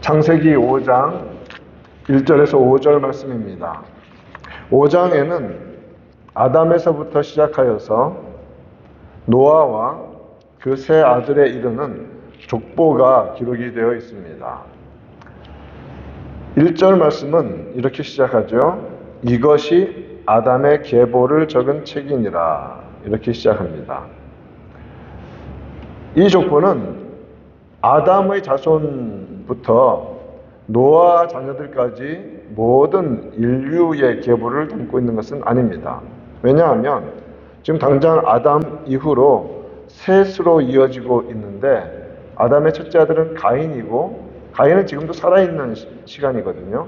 창세기 5장 1절에서 5절 말씀입니다. 5장에는 아담에서부터 시작하여서 노아와 그 세 아들에 이르는 족보가 기록이 되어 있습니다. 1절 말씀은 이렇게 시작하죠. 이것이 아담의 계보를 적은 책이니라. 이렇게 시작합니다. 이 족보는 아담의 자손부터 노아 자녀들까지 모든 인류의 계보를 담고 있는 것은 아닙니다. 왜냐하면 지금 당장 아담 이후로 셋으로 이어지고 있는데 아담의 첫째 아들은 가인이고 가인은 지금도 살아있는 시간이거든요.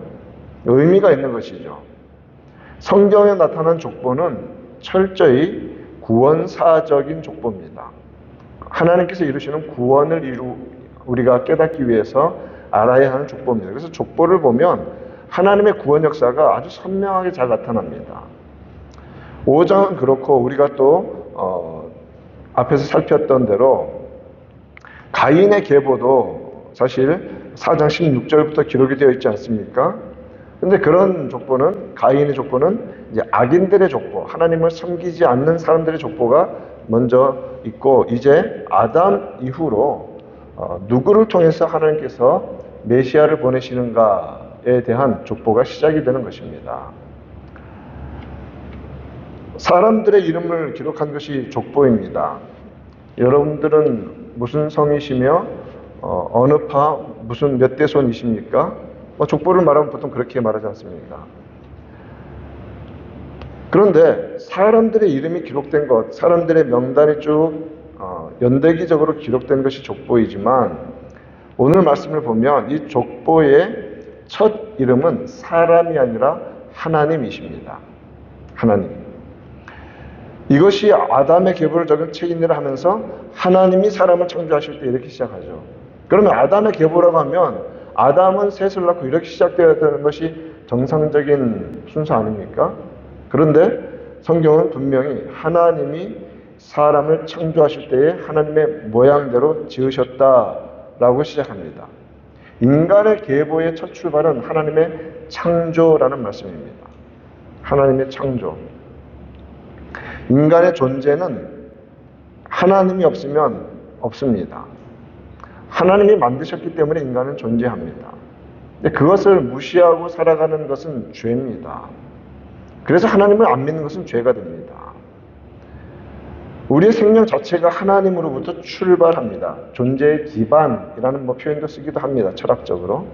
의미가 있는 것이죠. 성경에 나타난 족보는 철저히 구원사적인 족보입니다. 하나님께서 이루시는 구원을 우리가 깨닫기 위해서 알아야 하는 족보입니다. 그래서 족보를 보면 하나님의 구원 역사가 아주 선명하게 잘 나타납니다. 5장은 그렇고 우리가 또 앞에서 살폈던 대로 가인의 계보도 사실 4장 16절부터 기록이 되어 있지 않습니까? 근데 그런 족보는 가인의 족보는 이제 악인들의 족보, 하나님을 섬기지 않는 사람들의 족보가 먼저 있고 이제 아담 이후로 누구를 통해서 하나님께서 메시아를 보내시는가에 대한 족보가 시작이 되는 것입니다. 사람들의 이름을 기록한 것이 족보입니다. 여러분들은 무슨 성이시며 어느 파 무슨 몇 대손이십니까? 족보를 말하면 보통 그렇게 말하지 않습니까? 그런데 사람들의 이름이 기록된 것, 사람들의 명단이 쭉 연대기적으로 기록된 것이 족보이지만 오늘 말씀을 보면 이 족보의 첫 이름은 사람이 아니라 하나님이십니다. 하나님. 이것이 아담의 계보를 적은 책이니라 하면서 하나님이 사람을 창조하실 때 이렇게 시작하죠. 그러면 아담의 계보라고 하면 아담은 셋을 낳고 이렇게 시작되어야 되는 것이 정상적인 순서 아닙니까? 그런데 성경은 분명히 하나님이 사람을 창조하실 때에 하나님의 모양대로 지으셨다라고 시작합니다. 인간의 계보의 첫 출발은 하나님의 창조라는 말씀입니다. 하나님의 창조. 인간의 존재는 하나님이 없으면 없습니다. 하나님이 만드셨기 때문에 인간은 존재합니다. 근데 그것을 무시하고 살아가는 것은 죄입니다. 그래서 하나님을 안 믿는 것은 죄가 됩니다. 우리의 생명 자체가 하나님으로부터 출발합니다. 존재의 기반이라는 표현도 쓰기도 합니다. 철학적으로.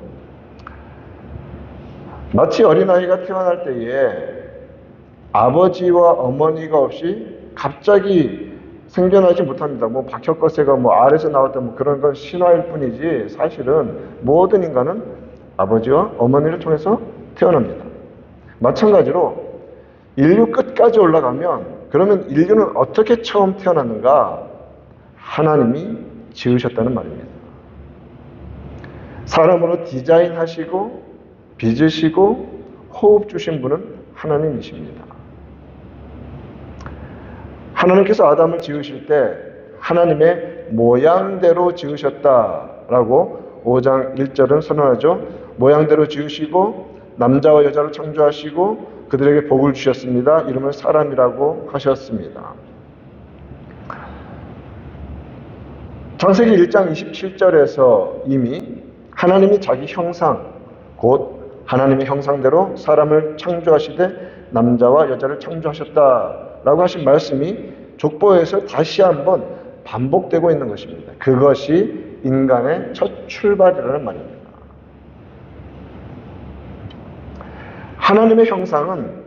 마치 어린아이가 태어날 때에 아버지와 어머니가 없이 갑자기 생겨나지 못합니다. 박혁거세가 알에서 나왔다 그런 건 신화일 뿐이지 사실은 모든 인간은 아버지와 어머니를 통해서 태어납니다. 마찬가지로 인류 끝까지 올라가면 그러면 인류는 어떻게 처음 태어났는가? 하나님이 지으셨다는 말입니다. 사람으로 디자인하시고 빚으시고 호흡 주신 분은 하나님이십니다. 하나님께서 아담을 지으실 때 하나님의 모양대로 지으셨다라고 5장 1절은 선언하죠. 모양대로 지으시고 남자와 여자를 창조하시고 그들에게 복을 주셨습니다. 이름을 사람이라고 하셨습니다. 창세기 1장 27절에서 이미 하나님이 자기 형상, 곧 하나님의 형상대로 사람을 창조하시되 남자와 여자를 창조하셨다라고 하신 말씀이 족보에서 다시 한번 반복되고 있는 것입니다. 그것이 인간의 첫 출발이라는 말입니다. 하나님의 형상은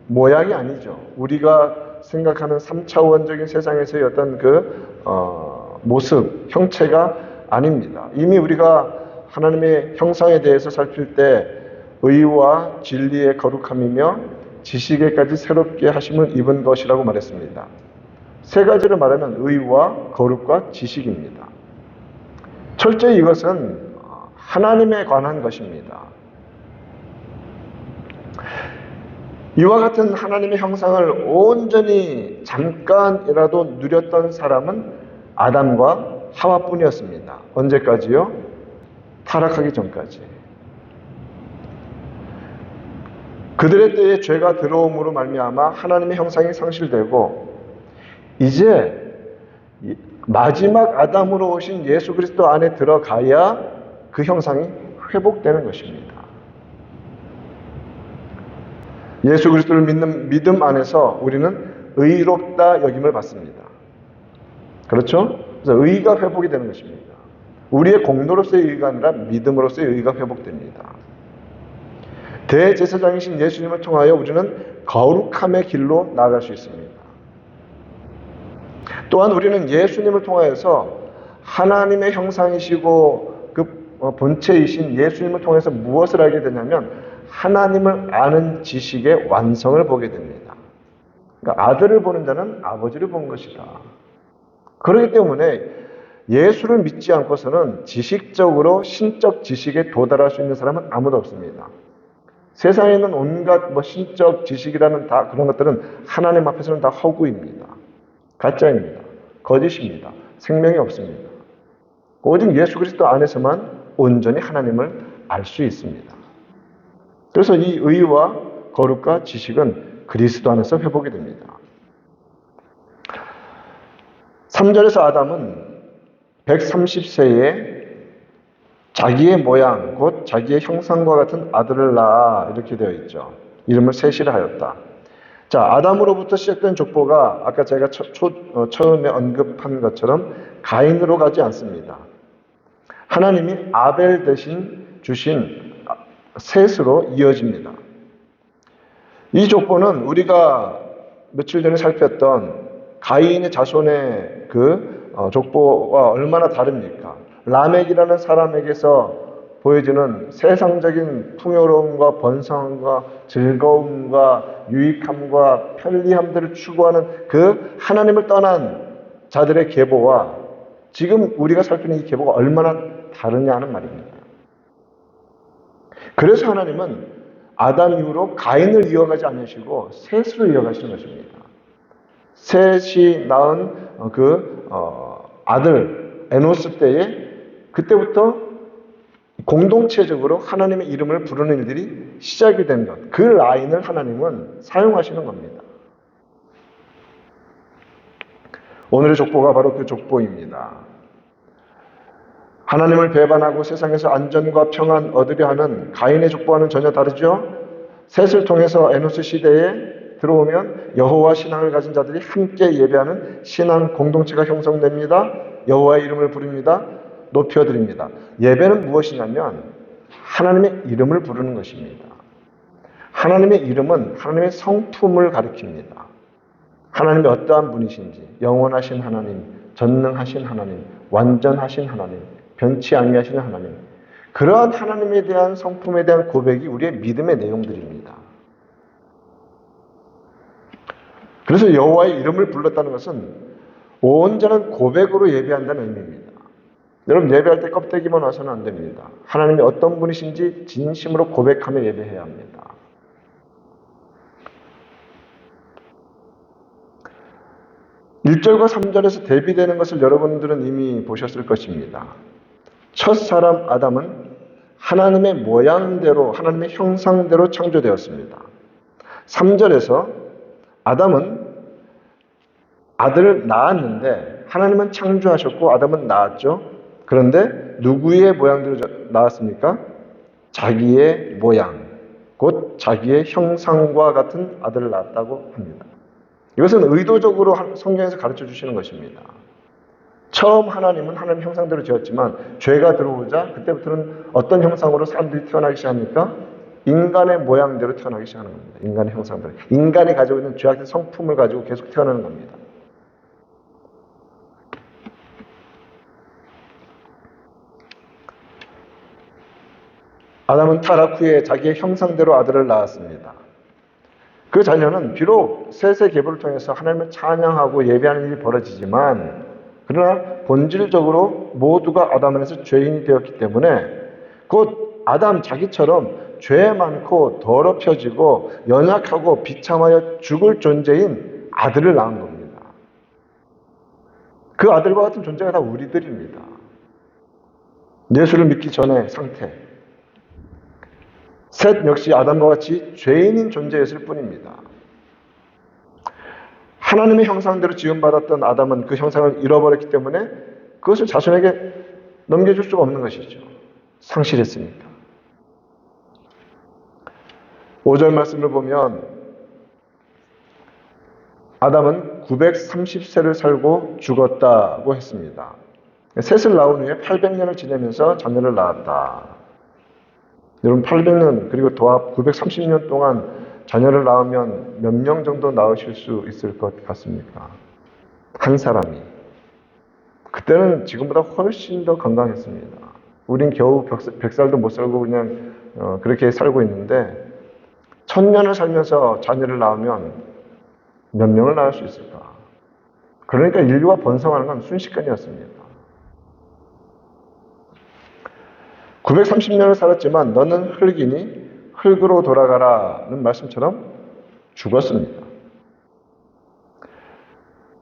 모양이 아니죠. 우리가 생각하는 3차원적인 세상에서의 어떤 모습, 형체가 아닙니다. 이미 우리가 하나님의 형상에 대해서 살필 때 의와 진리의 거룩함이며 지식에까지 새롭게 하심을 입은 것이라고 말했습니다. 세 가지를 말하면 의와 거룩과 지식입니다. 철저히 이것은 하나님에 관한 것입니다. 이와 같은 하나님의 형상을 온전히 잠깐이라도 누렸던 사람은 아담과 하와뿐이었습니다. 언제까지요? 타락하기 전까지. 그들의 때에 죄가 들어옴으로 말미암아 하나님의 형상이 상실되고 이제 마지막 아담으로 오신 예수 그리스도 안에 들어가야 그 형상이 회복되는 것입니다. 예수 그리스도를 믿는 믿음 안에서 우리는 의롭다 여김을 받습니다. 그렇죠? 그래서 의가 회복이 되는 것입니다. 우리의 공로로서의 의가 아니라 믿음으로서의 의가 회복됩니다. 대제사장이신 예수님을 통하여 우리는 거룩함의 길로 나아갈 수 있습니다. 또한 우리는 예수님을 통하여서 하나님의 형상이시고 그 본체이신 예수님을 통해서 무엇을 알게 되냐면 하나님을 아는 지식의 완성을 보게 됩니다. 그러니까 아들을 보는 자는 아버지를 본 것이다. 그렇기 때문에 예수를 믿지 않고서는 지식적으로 신적 지식에 도달할 수 있는 사람은 아무도 없습니다. 세상에 있는 온갖 신적 지식이라는 다 그런 것들은 하나님 앞에서는 다 허구입니다. 가짜입니다. 거짓입니다. 생명이 없습니다. 오직 예수 그리스도 안에서만 온전히 하나님을 알 수 있습니다. 그래서 이 의와 거룩과 지식은 그리스도 안에서 회복이 됩니다. 3절에서 아담은 130세에 자기의 모양, 곧 자기의 형상과 같은 아들을 낳아 이렇게 되어 있죠. 이름을 셋이라 하였다. 자, 아담으로부터 시작된 족보가 아까 제가 처음에 언급한 것처럼 가인으로 가지 않습니다. 하나님이 아벨 대신 주신 셋으로 이어집니다. 이 족보는 우리가 며칠 전에 살폈던 가인의 자손의 그 족보와 얼마나 다릅니까? 라멕이라는 사람에게서 보여지는 세상적인 풍요로움과 번성과 즐거움과 유익함과 편리함들을 추구하는 그 하나님을 떠난 자들의 계보와 지금 우리가 살피는 이 계보가 얼마나 다르냐 하는 말입니다. 그래서 하나님은 아담 이후로 가인을 이어가지 않으시고 셋으로 이어가시는 것입니다. 셋이 낳은 아들 에노스 때에 그때부터 공동체적으로 하나님의 이름을 부르는 일들이 시작이 된 것. 그 라인을 하나님은 사용하시는 겁니다. 오늘의 족보가 바로 그 족보입니다. 하나님을 배반하고 세상에서 안전과 평안 얻으려 하는 가인의 족보와는 전혀 다르죠. 셋을 통해서 에노스 시대에 들어오면 여호와 신앙을 가진 자들이 함께 예배하는 신앙 공동체가 형성됩니다. 여호와의 이름을 부릅니다. 높여드립니다. 예배는 무엇이냐면 하나님의 이름을 부르는 것입니다. 하나님의 이름은 하나님의 성품을 가리킵니다. 하나님이 어떠한 분이신지, 영원하신 하나님, 전능하신 하나님, 완전하신 하나님, 변치 아니하시는 하나님, 그러한 하나님에 대한 성품에 대한 고백이 우리의 믿음의 내용들입니다. 그래서 여호와의 이름을 불렀다는 것은 온전한 고백으로 예배한다는 의미입니다. 여러분 예배할 때 껍데기만 와서는 안 됩니다. 하나님이 어떤 분이신지 진심으로 고백하며 예배해야 합니다. (1절과 3절에서 대비되는 것을 여러분들은 이미 보셨을 것입니다. 첫 사람 아담은 하나님의 모양대로 하나님의 형상대로 창조되었습니다. 3절에서 아담은 아들을 낳았는데 하나님은 창조하셨고 아담은 낳았죠. 그런데 누구의 모양대로 낳았습니까? 자기의 모양, 곧 자기의 형상과 같은 아들을 낳았다고 합니다. 이것은 의도적으로 성경에서 가르쳐 주시는 것입니다. 처음 하나님은 하나님 형상대로 지었지만 죄가 들어오자 그때부터는 어떤 형상으로 사람들이 태어나기 시작합니까? 인간의 모양대로 태어나기 시작하는 겁니다. 인간의 형상대로. 인간이 가지고 있는 죄악된 성품을 가지고 계속 태어나는 겁니다. 아담은 타락 후에 자기의 형상대로 아들을 낳았습니다. 그 자녀는 비록 셋의 계보를 통해서 하나님을 찬양하고 예배하는 일이 벌어지지만 그러나 본질적으로 모두가 아담 안에서 죄인이 되었기 때문에 곧 아담 자기처럼 죄 많고 더럽혀지고 연약하고 비참하여 죽을 존재인 아들을 낳은 겁니다. 그 아들과 같은 존재가 다 우리들입니다. 예수를 믿기 전의 상태. 셋 역시 아담과 같이 죄인인 존재였을 뿐입니다. 하나님의 형상대로 지음받았던 아담은 그 형상을 잃어버렸기 때문에 그것을 자손에게 넘겨줄 수가 없는 것이죠. 상실했으니까. 5절 말씀을 보면 아담은 930세를 살고 죽었다고 했습니다. 셋을 낳은 후에 800년을 지내면서 자녀를 낳았다. 여러분 800년 그리고 도합 930년 동안 자녀를 낳으면 몇 명 정도 낳으실 수 있을 것 같습니까? 한 사람이. 그때는 지금보다 훨씬 더 건강했습니다. 우린 겨우 100살도 못 살고 그냥 그렇게 살고 있는데 1000년을 살면서 자녀를 낳으면 몇 명을 낳을 수 있을까? 그러니까 인류가 번성하는 건 순식간이었습니다. 930년을 살았지만 너는 흙이니 흙으로 돌아가라는 말씀처럼 죽었습니다.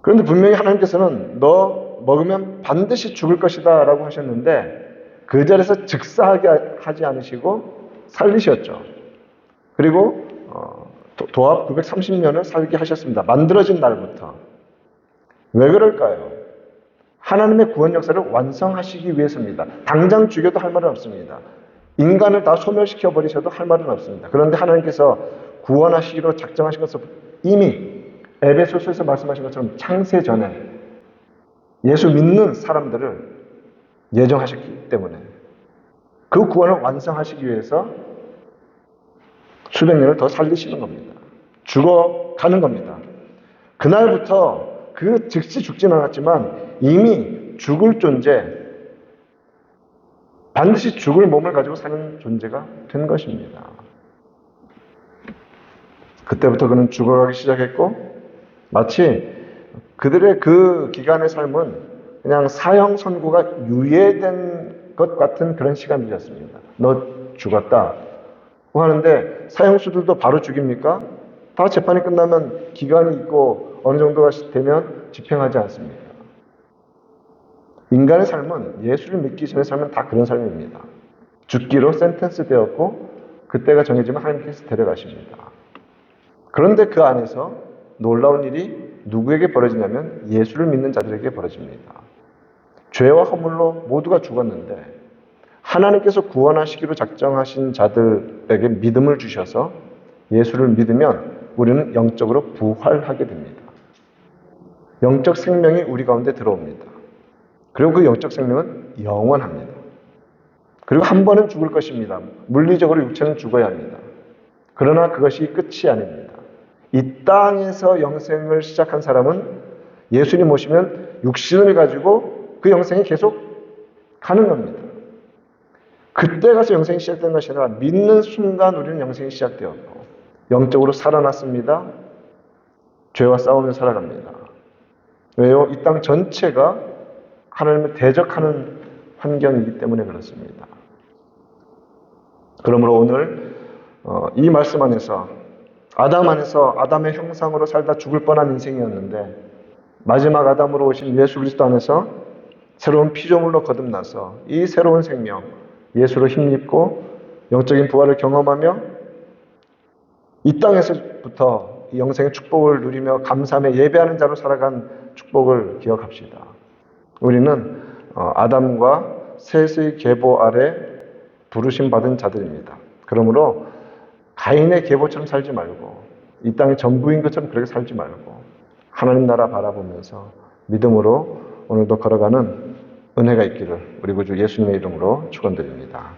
그런데 분명히 하나님께서는 너 먹으면 반드시 죽을 것이다 라고 하셨는데 그 자리에서 즉사하게 하지 않으시고 살리셨죠. 그리고 도합 930년을 살게 하셨습니다. 만들어진 날부터. 왜 그럴까요? 하나님의 구원 역사를 완성하시기 위해서입니다. 당장 죽여도 할 말은 없습니다. 인간을 다 소멸시켜 버리셔도 할 말은 없습니다. 그런데 하나님께서 구원하시기로 작정하신 것을 이미 에베소서에서 말씀하신 것처럼 창세 전에 예수 믿는 사람들을 예정하셨기 때문에 그 구원을 완성하시기 위해서 수백 년을 더 살리시는 겁니다. 죽어가는 겁니다. 그날부터 그 즉시 죽지는 않았지만 이미 죽을 존재, 반드시 죽을 몸을 가지고 사는 존재가 된 것입니다. 그때부터 그는 죽어가기 시작했고 마치 그들의 그 기간의 삶은 그냥 사형 선고가 유예된 것 같은 그런 시간이었습니다. 너 죽었다 하는데 사형수들도 바로 죽입니까? 다 재판이 끝나면 기간이 있고 어느 정도가 되면 집행하지 않습니다. 인간의 삶은 예수를 믿기 전의 삶은 다 그런 삶입니다. 죽기로 센텐스 되었고 그때가 정해지면 하나님께서 데려가십니다. 그런데 그 안에서 놀라운 일이 누구에게 벌어지냐면 예수를 믿는 자들에게 벌어집니다. 죄와 허물로 모두가 죽었는데 하나님께서 구원하시기로 작정하신 자들에게 믿음을 주셔서 예수를 믿으면 우리는 영적으로 부활하게 됩니다. 영적 생명이 우리 가운데 들어옵니다. 그리고 그 영적 생명은 영원합니다. 그리고 한 번은 죽을 것입니다. 물리적으로 육체는 죽어야 합니다. 그러나 그것이 끝이 아닙니다. 이 땅에서 영생을 시작한 사람은 예수님 오시면 육신을 가지고 그 영생이 계속 가는 겁니다. 그때 가서 영생이 시작된 것이 아니라 믿는 순간 우리는 영생이 시작되었고 영적으로 살아났습니다. 죄와 싸우며 살아갑니다. 왜요? 이 땅 전체가 하나님을 대적하는 환경이기 때문에 그렇습니다. 그러므로 오늘 이 말씀 안에서 아담 안에서 아담의 형상으로 살다 죽을 뻔한 인생이었는데 마지막 아담으로 오신 예수 그리스도 안에서 새로운 피조물로 거듭나서 이 새로운 생명 예수로 힘입고 영적인 부활을 경험하며 이 땅에서부터 이 영생의 축복을 누리며 감사하며 예배하는 자로 살아간 축복을 기억합시다. 우리는 아담과 셋의 계보 아래 부르심 받은 자들입니다. 그러므로 가인의 계보처럼 살지 말고 이 땅의 전부인 것처럼 그렇게 살지 말고 하나님 나라 바라보면서 믿음으로 오늘도 걸어가는 은혜가 있기를 우리 구주 예수님의 이름으로 축원드립니다.